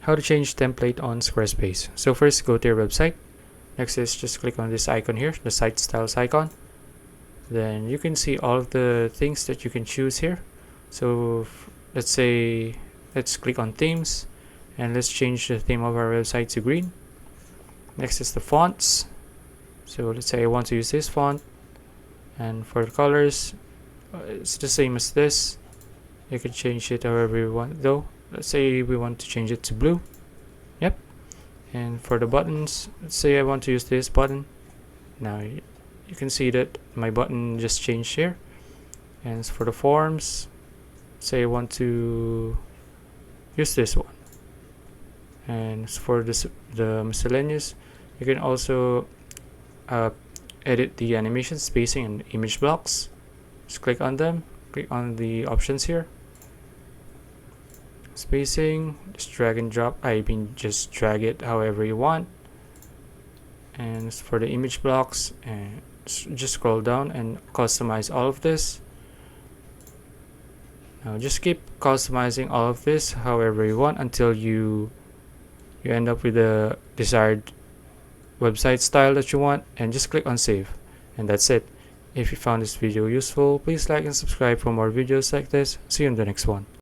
how to change template on Squarespace. So first, go to your website. Next is just click on this icon here, the site styles icon. Then you can see all of the things that you can choose here. So let's click on themes, and let's change the theme of our website to green. Next is the fonts. So let's say I want to use this font, and for the colors, it's the same as this. You can change it however you want though. Let's say we want to change it to blue. Yep. And for the buttons, let's say I want to use this button. Now you can see that my button just changed here. And as for the forms, say I want to use this one. And as for the miscellaneous, you can also edit the animation, spacing, and image blocks. Just click on them, click on the options here. Spacing, just drag and drop. Just drag it however you want. And as for the image blocks, and just scroll down and customize all of this. Now just keep customizing all of this however you want until you end up with the desired website style that you want, and just click on save. And that's it. If you found this video useful, please like and subscribe for more videos like this. See you in the next one.